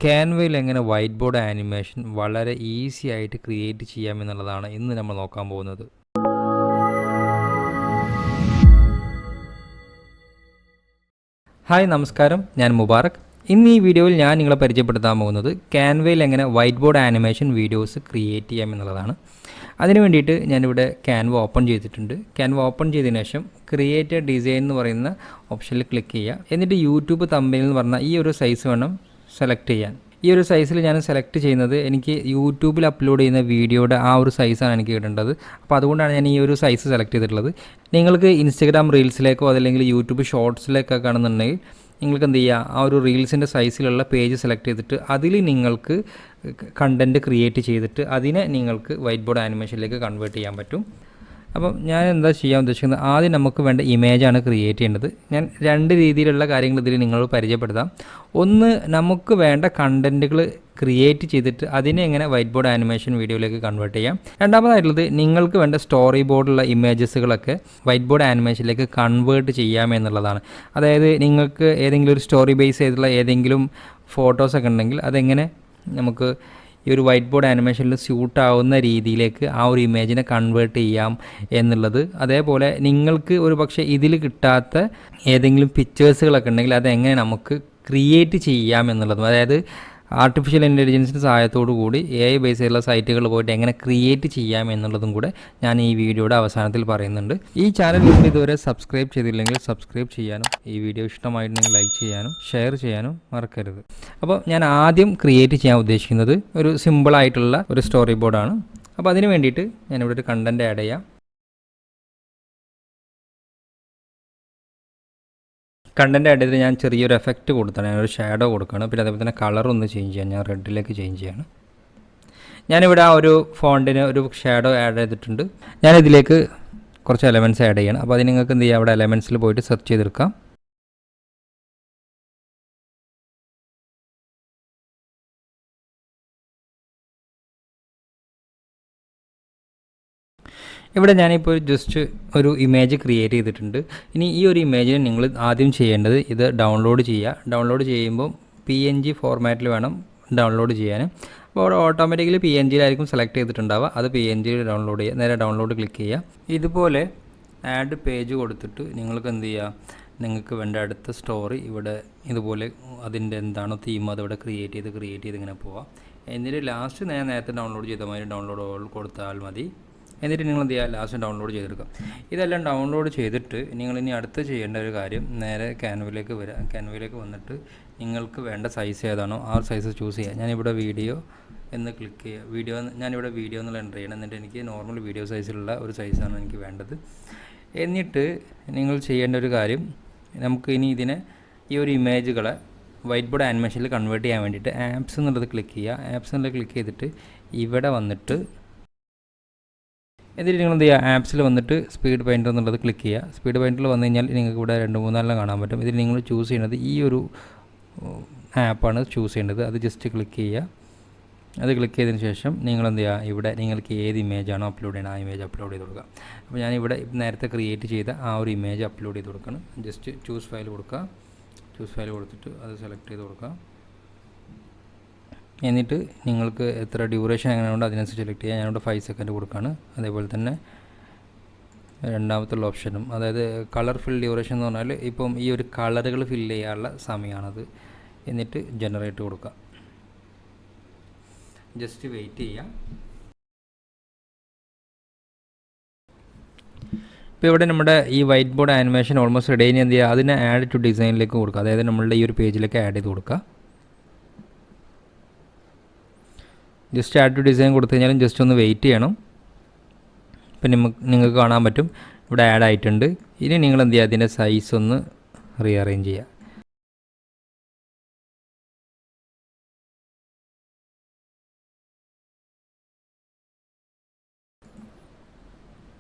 ക്യാൻവയിൽ എങ്ങനെ white board animation വളരെ easy ആയിട്ട് ക്രിയേറ്റ് ചെയ്യാമെന്നുള്ളതാണ് ഇന്ന് നമ്മൾ നോക്കാൻ പോകുന്നത്. ഹായ് നമസ്കാരം, ഞാൻ മുബാറക്. ഇന്ന് ഈ വീഡിയോയിൽ ഞാൻ നിങ്ങളെ പരിചയപ്പെടുത്താൻ പോകുന്നത് ക്യാൻവയിൽ എങ്ങനെ white board animation videos create ചെയ്യാമെന്നുള്ളതാണ്. അതിന് വേണ്ടിയിട്ട് ഞാനിവിടെ ക്യാൻവ ഓപ്പൺ ചെയ്തിട്ടുണ്ട്. ക്യാൻവ ഓപ്പൺ ചെയ്തതിന് ശേഷം ക്രിയേറ്റ് ഡിസൈൻ എന്ന് പറയുന്ന ഓപ്ഷനിൽ ക്ലിക്ക് ചെയ്യുക. എന്നിട്ട് യൂട്യൂബ് തമ്പനെയിൽ എന്ന് പറഞ്ഞാൽ ഈ ഒരു സൈസ് വേണം സെലക്ട് ചെയ്യാൻ. ഈ ഒരു സൈസിൽ ഞാൻ സെലക്ട് ചെയ്യുന്നത് എനിക്ക് യൂട്യൂബിൽ അപ്ലോഡ് ചെയ്യുന്ന വീഡിയോയുടെ ആ ഒരു സൈസാണ് എനിക്ക് കിട്ടേണ്ടത്. അപ്പോൾ അതുകൊണ്ടാണ് ഞാൻ ഈ ഒരു സൈസ് സെലക്ട് ചെയ്തിട്ടുള്ളത്. നിങ്ങൾക്ക് ഇൻസ്റ്റഗ്രാം റീൽസിലേക്കോ അതല്ലെങ്കിൽ യൂട്യൂബ് ഷോർട്സിലേക്കോ കാണുന്നുണ്ടെങ്കിൽ നിങ്ങൾക്ക് എന്ത് ചെയ്യുക, ആ ഒരു റീൽസിൻ്റെ സൈസിലുള്ള പേജ് സെലക്ട് ചെയ്തിട്ട് അതിൽ നിങ്ങൾക്ക് കണ്ടൻറ്റ് ക്രിയേറ്റ് ചെയ്തിട്ട് അതിനെ നിങ്ങൾക്ക് വൈറ്റ് ബോർഡ് ആനിമേഷനിലേക്ക് കൺവേർട്ട് ചെയ്യാൻ പറ്റും. അപ്പം ഞാൻ എന്താ ചെയ്യാൻ ഉദ്ദേശിക്കുന്നത്, ആദ്യം നമുക്ക് വേണ്ട ഇമേജാണ് ക്രിയേറ്റ് ചെയ്യേണ്ടത്. ഞാൻ രണ്ട് രീതിയിലുള്ള കാര്യങ്ങൾ ഇതിൽ നിങ്ങളോട് പരിചയപ്പെടുത്താം. ഒന്ന്, നമുക്ക് വേണ്ട കണ്ടൻറ്റുകൾ ക്രിയേറ്റ് ചെയ്തിട്ട് അതിനെ എങ്ങനെ വൈറ്റ് ബോർഡ് ആനിമേഷൻ വീഡിയോയിലേക്ക് കൺവേർട്ട് ചെയ്യാം. രണ്ടാമതായിട്ടുള്ളത്, നിങ്ങൾക്ക് വേണ്ട സ്റ്റോറി ബോർഡുള്ള ഇമേജസുകളൊക്കെ വൈറ്റ് ബോർഡ് ആനിമേഷനിലേക്ക് കൺവേർട്ട് ചെയ്യാമെന്നുള്ളതാണ്. അതായത് നിങ്ങൾക്ക് ഏതെങ്കിലും ഒരു സ്റ്റോറി ബേസ് ചെയ്തുള്ള ഏതെങ്കിലും ഫോട്ടോസൊക്കെ ഉണ്ടെങ്കിൽ അതെങ്ങനെ നമുക്ക് ഈ ഒരു വൈറ്റ് ബോർഡ് ആനിമേഷനിൽ സ്യൂട്ടാവുന്ന രീതിയിലേക്ക് ആ ഒരു ഇമേജിനെ കൺവേർട്ട് ചെയ്യാം എന്നുള്ളത്. അതേപോലെ നിങ്ങൾക്ക് ഒരു പക്ഷേ ഇതിൽ കിട്ടാത്ത ഏതെങ്കിലും പിക്ചേഴ്സുകളൊക്കെ ഉണ്ടെങ്കിൽ അതെങ്ങനെ നമുക്ക് ക്രിയേറ്റ് ചെയ്യാം എന്നുള്ളതും, അതായത് ആർട്ടിഫിഷ്യൽ ഇൻ്റലിജൻസിൻ്റെ സഹായത്തോടു കൂടി AI ബേസ് ചെയ്തുള്ള സൈറ്റുകളിൽ പോയിട്ട് എങ്ങനെ ക്രിയേറ്റ് ചെയ്യാം എന്നുള്ളതും കൂടെ ഞാൻ ഈ വീഡിയോയുടെ അവസാനത്തിൽ പറയുന്നുണ്ട്. ഈ ചാനൽ നിങ്ങൾ ഇതുവരെ സബ്സ്ക്രൈബ് ചെയ്തില്ലെങ്കിൽ സബ്സ്ക്രൈബ് ചെയ്യാനും ഈ വീഡിയോ ഇഷ്ടമായിട്ടുണ്ടെങ്കിൽ ലൈക്ക് ചെയ്യാനും ഷെയർ ചെയ്യാനും മറക്കരുത്. അപ്പോൾ ഞാൻ ആദ്യം ക്രിയേറ്റ് ചെയ്യാൻ ഉദ്ദേശിക്കുന്നത് ഒരു സിമ്പിളായിട്ടുള്ള ഒരു സ്റ്റോറി ബോർഡാണ്. അപ്പോൾ അതിന് വേണ്ടിയിട്ട് ഞാനിവിടെ ഒരു കണ്ടൻറ്റ് ആഡ് ചെയ്യാം. കണ്ടൻറ്റ് ആഡ് ചെയ്തിട്ട് ഞാൻ ചെറിയൊരു എഫക്റ്റ് കൊടുത്താണ്, ഞാനൊരു ഷാഡോ കൊടുക്കുകയാണ്. പിന്നെ അതേപോലെ തന്നെ കളർ ഒന്ന് ചേഞ്ച് ചെയ്യാൻ, ഞാൻ റെഡിലേക്ക് ചേഞ്ച് ചെയ്യാണ്. ഞാനിവിടെ ആ ഒരു ഫോണ്ടിന് ഒരു ഷാഡോ ആഡ് ചെയ്തിട്ടുണ്ട്. ഞാനിതിലേക്ക് കുറച്ച് എലമെൻറ്റ്സ് ആഡ് ചെയ്യണം. അപ്പോൾ അതിന് നിങ്ങൾക്ക് എന്ത് ചെയ്യാം, അവിടെ എലമെൻറ്റ്സിൽ പോയിട്ട് സെർച്ച് ചെയ്തെടുക്കാം. ഇവിടെ ഞാനിപ്പോൾ ജസ്റ്റ് ഒരു ഇമേജ് ക്രിയേറ്റ് ചെയ്തിട്ടുണ്ട്. ഇനി ഈ ഒരു ഇമേജിന് നിങ്ങൾ ആദ്യം ചെയ്യേണ്ടത് ഇത് ഡൗൺലോഡ് ചെയ്യുക. ഡൗൺലോഡ് ചെയ്യുമ്പോൾ PNG ഫോർമാറ്റിൽ വേണം ഡൗൺലോഡ് ചെയ്യാൻ. അപ്പോൾ അവിടെ ഓട്ടോമാറ്റിക്കലി PNGയിലായിരിക്കും സെലക്ട് ചെയ്തിട്ടുണ്ടാവുക. അത് PNGയിൽ ഡൗൺലോഡ് ചെയ്യുക. നേരെ ഡൗൺലോഡ് ക്ലിക്ക് ചെയ്യുക. ഇതുപോലെ ആഡ് പേജ് കൊടുത്തിട്ട് നിങ്ങൾക്ക് എന്ത് ചെയ്യുക, നിങ്ങൾക്ക് വേണ്ട അടുത്ത സ്റ്റോറി ഇവിടെ ഇതുപോലെ അതിൻ്റെ എന്താണോ തീം അതിവിടെ ക്രിയേറ്റ് ചെയ്ത് ഇങ്ങനെ പോവാം. എന്നിട്ട് ലാസ്റ്റ് ഞാൻ നേരത്തെ ഡൗൺലോഡ് ചെയ്ത മാതിരി ഡൗൺലോഡ് കൊടുത്താൽ മതി. എന്നിട്ട് നിങ്ങൾ എന്ത് ചെയ്യുക, ലാസ്റ്റ് ഡൗൺലോഡ് ചെയ്തെടുക്കാം. ഇതെല്ലാം ഡൗൺലോഡ് ചെയ്തിട്ട് നിങ്ങൾ ഇനി അടുത്ത് ചെയ്യേണ്ട ഒരു കാര്യം, നേരെ ക്യാൻവയിലേക്ക് വരിക. ക്യാൻവയിലേക്ക് വന്നിട്ട് നിങ്ങൾക്ക് വേണ്ട സൈസ് ഏതാണോ ആ സൈസ് ചൂസ് ചെയ്യുക. ഞാനിവിടെ വീഡിയോ എന്ന് ക്ലിക്ക് ചെയ്യുക. ഞാനിവിടെ വീഡിയോ എന്നുള്ള എൻ്റർ ചെയ്യണം. എന്നിട്ട് എനിക്ക് നോർമൽ വീഡിയോ സൈസിലുള്ള ഒരു സൈസാണ് എനിക്ക് വേണ്ടത്. എന്നിട്ട് നിങ്ങൾ ചെയ്യേണ്ട ഒരു കാര്യം, നമുക്ക് ഇനി ഇതിനെ ഈ ഒരു ഇമേജുകളെ വൈറ്റ് ബോർഡ് ആനിമേഷനിൽ കൺവേർട്ട് ചെയ്യാൻ വേണ്ടിയിട്ട് ആപ്സ് എന്നുള്ളത് ക്ലിക്ക് ചെയ്യുക. ആപ്സ് എന്നുള്ളത് ക്ലിക്ക് ചെയ്തിട്ട് ഇവിടെ വന്നിട്ട് എന്നിട്ട് നിങ്ങൾ എന്ത് ചെയ്യുക, ആപ്സിൽ വന്നിട്ട് സ്പീഡ് പെയിൻറ്റർ എന്നുള്ളത് ക്ലിക്ക് ചെയ്യുക. സ്പീഡ് പെയിൻറ്ററിൽ വന്നു കഴിഞ്ഞാൽ നിങ്ങൾക്ക് ഇവിടെ 2-3 കാണാൻ പറ്റും. ഇതിൽ നിങ്ങൾ ചൂസ് ചെയ്യുന്നത് ഈ ഒരു ആപ്പാണ് ചൂസ് ചെയ്യേണ്ടത്. അത് ജസ്റ്റ് ക്ലിക്ക് ചെയ്യുക. അത് ക്ലിക്ക് ചെയ്തതിന് ശേഷം നിങ്ങൾ എന്ത് ചെയ്യുക, ഇവിടെ നിങ്ങൾക്ക് ഏത് ഇമേജാണോ അപ്ലോഡ് ചെയ്യണം ആ ഇമേജ് അപ്ലോഡ് ചെയ്ത് കൊടുക്കുക. അപ്പോൾ ഞാനിവിടെ നേരത്തെ ക്രിയേറ്റ് ചെയ്ത ആ ഒരു ഇമേജ് അപ്ലോഡ് ചെയ്ത് കൊടുക്കണം. ജസ്റ്റ് ചൂസ് ഫയൽ കൊടുക്കുക. ചൂസ് ഫയൽ കൊടുത്തിട്ട് അത് സെലക്ട് ചെയ്ത് കൊടുക്കുക. എന്നിട്ട് നിങ്ങൾക്ക് എത്ര ഡ്യൂറേഷൻ എങ്ങനെയുണ്ട് അതിനനുസരിച്ച് സെലക്ട് ചെയ്യുക. ഞാനിവിടെ 5 സെക്കൻഡ് കൊടുക്കുകയാണ്. അതേപോലെ തന്നെ രണ്ടാമത്തുള്ള ഓപ്ഷനും, അതായത് കളർ ഫിൽ ഡ്യൂറേഷൻ എന്ന് പറഞ്ഞാൽ ഇപ്പം ഈ ഒരു കളറുകൾ ഫില്ല് ചെയ്യാനുള്ള സമയമാണത്. എന്നിട്ട് ജനറേറ്റ് കൊടുക്കുക. ജസ്റ്റ് വെയിറ്റ് ചെയ്യാം. ഇപ്പോൾ ഇവിടെ നമ്മുടെ ഈ white board animation almost ready. ഇനി എന്ത് ചെയ്യുക, അതിനെ ആഡ് ടു ഡിസൈനിലേക്ക് കൊടുക്കുക. അതായത് നമ്മളുടെ ഈ ഒരു പേജിലേക്ക് ആഡ് ചെയ്ത് കൊടുക്കുക. ജസ്റ്റ് ആഡ് ടു ഡിസൈൻ കൊടുത്തു കഴിഞ്ഞാലും ജസ്റ്റ് ഒന്ന് വെയിറ്റ് ചെയ്യണം. ഇപ്പം നിങ്ങൾക്ക് കാണാൻ പറ്റും ഇവിടെ ആഡ് ആയിട്ടുണ്ട്. ഇനി നിങ്ങൾ എന്ത് ചെയ്യുക, അതിൻ്റെ സൈസ് ഒന്ന് റീഅറേഞ്ച് ചെയ്യുക.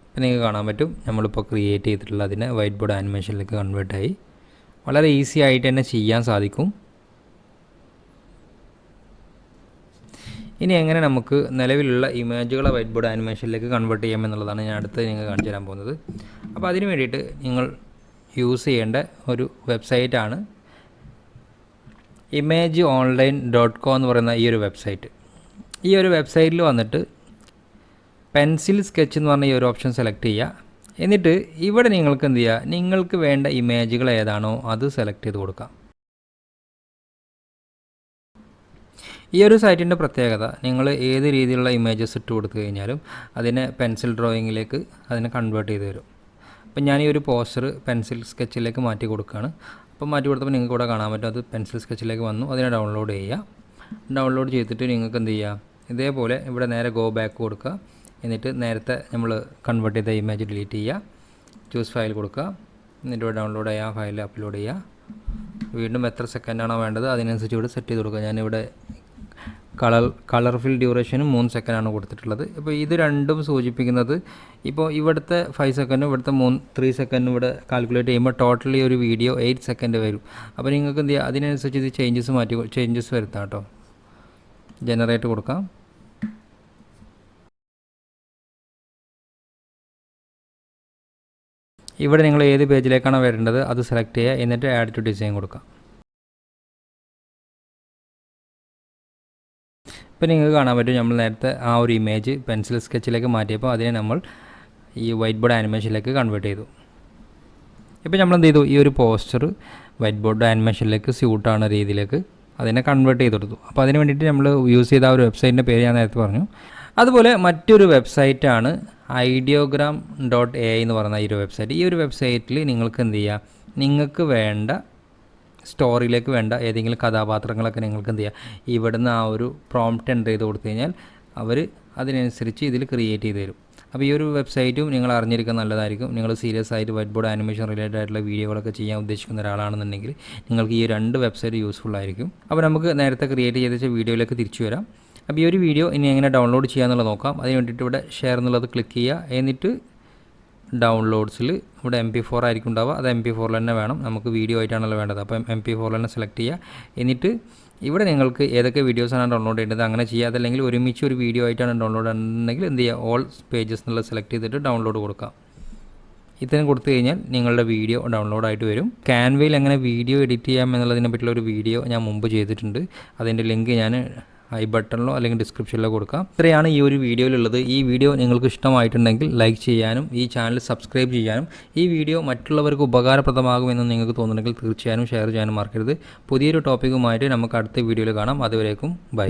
ഇപ്പം നിങ്ങൾക്ക് കാണാൻ പറ്റും നമ്മളിപ്പോൾ ക്രിയേറ്റ് ചെയ്തിട്ടുള്ള അതിനെ വൈറ്റ് ബോർഡ് ആനിമേഷനിലേക്ക് കൺവേർട്ടായി. വളരെ ഈസി ആയിട്ട് തന്നെ ചെയ്യാൻ സാധിക്കും. ഇനി എങ്ങനെ നമുക്ക് നിലവിലുള്ള ഇമേജുകളെ വൈറ്റ് ബോർഡ് ആനിമേഷനിലേക്ക് കൺവേർട്ട് ചെയ്യാമെന്നുള്ളതാണ് ഞാൻ അടുത്ത് നിങ്ങൾക്ക് കാണിച്ചു തരാൻ പോകുന്നത്. അപ്പോൾ അതിന് വേണ്ടിയിട്ട് നിങ്ങൾ യൂസ് ചെയ്യേണ്ട ഒരു വെബ്സൈറ്റാണ് imageonline.com എന്ന് പറയുന്ന ഈ ഒരു വെബ്സൈറ്റ്. ഈ ഒരു വെബ്സൈറ്റിൽ വന്നിട്ട് പെൻസിൽ സ്കെച്ച് എന്ന് പറഞ്ഞ ഈ ഒരു ഓപ്ഷൻ സെലക്ട് ചെയ്യുക. എന്നിട്ട് ഇവിടെ നിങ്ങൾക്ക് എന്ത് ചെയ്യുക, നിങ്ങൾക്ക് വേണ്ട ഇമേജുകൾ ഏതാണോ അത് സെലക്ട് ചെയ്ത് കൊടുക്കാം. ഈ ഒരു സൈറ്റിൻ്റെ പ്രത്യേകത, നിങ്ങൾ ഏത് രീതിയിലുള്ള ഇമേജസ് ഇട്ട് കൊടുത്തു കഴിഞ്ഞാലും അതിനെ പെൻസിൽ ഡ്രോയിങ്ങിലേക്ക് അതിനെ കൺവേർട്ട് ചെയ്ത് തരും. അപ്പം ഞാൻ ഈ ഒരു പോസ്റ്റർ പെൻസിൽ സ്കെച്ചിലേക്ക് മാറ്റി കൊടുക്കുകയാണ്. അപ്പോൾ മാറ്റി കൊടുത്തപ്പോൾ നിങ്ങൾക്ക് ഇവിടെ കാണാൻ പറ്റും അത് പെൻസിൽ സ്കെച്ചിലേക്ക് വന്നു. അതിനെ ഡൗൺലോഡ് ചെയ്യുക. ഡൗൺലോഡ് ചെയ്തിട്ട് നിങ്ങൾക്ക് എന്ത് ചെയ്യുക, ഇതേപോലെ ഇവിടെ നേരെ ഗോ ബാക്ക് കൊടുക്കുക. എന്നിട്ട് നേരത്തെ നമ്മൾ കൺവേർട്ട് ചെയ്ത ഇമേജ് ഡിലീറ്റ് ചെയ്യുക, ചൂസ് ഫയൽ കൊടുക്കുക. എന്നിട്ട് ഇവിടെ ഡൗൺലോഡ് ചെയ്യുക, ഫയൽ അപ്ലോഡ് ചെയ്യുക. വീണ്ടും എത്ര സെക്കൻഡാണോ വേണ്ടത് അതിനനുസരിച്ച് ഇവിടെ സെറ്റ് ചെയ്ത് കൊടുക്കുക. ഞാനിവിടെ കളർഫിൽ ഡ്യൂറേഷനും 3 സെക്കൻഡാണ് കൊടുത്തിട്ടുള്ളത്. ഇപ്പോൾ ഇത് രണ്ടും സൂചിപ്പിക്കുന്നത്, ഇപ്പോൾ ഇവിടുത്തെ 5 സെക്കൻഡും ഇവിടുത്തെ 3 സെക്കൻഡും ഇവിടെ കാൽക്കുലേറ്റ് ചെയ്യുമ്പോൾ ടോട്ടലി ഒരു വീഡിയോ 8 സെക്കൻഡ് വരും. അപ്പോൾ നിങ്ങൾക്ക് എന്ത് ചെയ്യുക, അതിനനുസരിച്ച് ഇത് ചേഞ്ചസ് വരുത്താം കേട്ടോ. ജനറേറ്റ് കൊടുക്കാം. ഇവിടെ നിങ്ങൾ ഏത് പേജിലേക്കാണോ വരേണ്ടത് അത് സെലക്ട് ചെയ്യുക. എന്നിട്ട് ആഡ് ടു ഡിസൈൻ കൊടുക്കാം. ഇപ്പോൾ നിങ്ങൾക്ക് കാണാൻ പറ്റും നമ്മൾ നേരത്തെ ആ ഒരു ഇമേജ് പെൻസിൽ സ്കെച്ചിലേക്ക് മാറ്റിയപ്പോൾ അതിനെ നമ്മൾ ഈ വൈറ്റ് ബോർഡ് ആനിമേഷനിലേക്ക് കൺവേർട്ട് ചെയ്തു. ഇപ്പോൾ നമ്മൾ എന്ത് ചെയ്തു, ഈ ഒരു പോസ്റ്റർ വൈറ്റ് ബോർഡ് ആനിമേഷനിലേക്ക് സ്യൂട്ടാണ് രീതിയിലേക്ക് അതിനെ കൺവേർട്ട് ചെയ്ത് കൊടുത്തു. അപ്പോൾ അതിന് വേണ്ടിയിട്ട് നമ്മൾ യൂസ് ചെയ്ത ആ ഒരു വെബ്സൈറ്റിൻ്റെ പേര് ഞാൻ നേരത്തെ പറഞ്ഞു. അതുപോലെ മറ്റൊരു വെബ്സൈറ്റാണ് ideogram.ai എന്ന് പറയുന്ന ഈ ഒരു വെബ്സൈറ്റ്. ഈ ഒരു വെബ്സൈറ്റിൽ നിങ്ങൾക്ക് എന്ത് ചെയ്യുക, നിങ്ങൾക്ക് വേണ്ട സ്റ്റോറിയിലേക്ക് വേണ്ട ഏതെങ്കിലും കഥാപാത്രങ്ങളൊക്കെ നിങ്ങൾക്ക് എന്ത് ചെയ്യുക, ഇവിടുന്ന് ആ ഒരു പ്രോംപ്റ്റ് എൻ്റർ ചെയ്ത് കൊടുത്തു കഴിഞ്ഞാൽ അവർ അതിനനുസരിച്ച് ഇതിൽ ക്രിയേറ്റ് ചെയ്ത് തരും. അപ്പോൾ ഈ ഒരു വെബ്സൈറ്റും നിങ്ങൾ അറിഞ്ഞിരിക്കാൻ നല്ലതായിരിക്കും. നിങ്ങൾ സീരിയസ് ആയിട്ട് വൈറ്റ് ബോർഡ് ആനിമേഷൻ റിലേറ്റഡ് ആയിട്ടുള്ള വീഡിയോകളൊക്കെ ചെയ്യാൻ ഉദ്ദേശിക്കുന്ന ഒരാളാണെന്നുണ്ടെങ്കിൽ നിങ്ങൾക്ക് ഈ 2 വെബ്സൈറ്റ് യൂസ്ഫുൾ ആയിരിക്കും. അപ്പോൾ നമുക്ക് നേരത്തെ ക്രിയേറ്റ് ചെയ്ത വീഡിയോയിലേക്ക് തിരിച്ചു വരാം. അപ്പോൾ ഈ ഒരു വീഡിയോ ഇനി എങ്ങനെ ഡൗൺലോഡ് ചെയ്യാന്നുള്ളത് നോക്കാം. അതിന് വേണ്ടിയിട്ട് ഇവിടെ ഷെയർ എന്നുള്ളത് ക്ലിക്ക് ചെയ്യുക. എന്നിട്ട് ഡൗൺലോഡ്സിൽ ഇവിടെ MP4 ആയിരിക്കും ഉണ്ടാവുക. അത് MP4 തന്നെ വേണം, നമുക്ക് വീഡിയോ ആയിട്ടാണല്ലോ വേണ്ടത്. അപ്പോൾ MP4 തന്നെ സെലക്ട് ചെയ്യുക. എന്നിട്ട് ഇവിടെ നിങ്ങൾക്ക് ഏതൊക്കെ വീഡിയോസാണ് ഡൗൺലോഡ് ചെയ്യേണ്ടത് അങ്ങനെ ചെയ്യുക. അതല്ലെങ്കിൽ ഒരുമിച്ച് ഒരു വീഡിയോ ആയിട്ടാണ് ഡൗൺലോഡ് ചെയ്യുന്നതെങ്കിൽ എന്ത് ചെയ്യുക, ഓൾ പേജസ് എന്നുള്ളത് സെലക്ട് ചെയ്തിട്ട് ഡൗൺലോഡ് കൊടുക്കാം. ഇത്രയും കൊടുത്തു കഴിഞ്ഞാൽ നിങ്ങളുടെ വീഡിയോ ഡൗൺലോഡ് ആയിട്ട് വരും. ക്യാൻവയിൽ എങ്ങനെ വീഡിയോ എഡിറ്റ് ചെയ്യാം എന്നുള്ളതിനെ പറ്റിയുള്ള ഒരു വീഡിയോ ഞാൻ മുമ്പ് ചെയ്തിട്ടുണ്ട്. അതിൻ്റെ ലിങ്ക് ഞാൻ ഐ ബട്ടണിലോ അല്ലെങ്കിൽ ഡിസ്ക്രിപ്ഷനിലോ കൊടുക്കാം. ഇത്രയാണ് ഈ ഒരു വീഡിയോയിലുള്ളത്. ഈ വീഡിയോ നിങ്ങൾക്ക് ഇഷ്ടമായിട്ടുണ്ടെങ്കിൽ ലൈക്ക് ചെയ്യാനും ഈ ചാനൽ സബ്സ്ക്രൈബ് ചെയ്യാനും ഈ വീഡിയോ മറ്റുള്ളവർക്ക് ഉപകാരപ്രദമാകുമെന്ന് നിങ്ങൾക്ക് തോന്നുന്നുണ്ടെങ്കിൽ തീർച്ചയായും ഷെയർ ചെയ്യാനും മറക്കരുത്. പുതിയൊരു ടോപ്പിക്കുമായിട്ട് നമുക്ക് അടുത്ത വീഡിയോയിൽ കാണാം. അതുവരേക്കും ബൈ.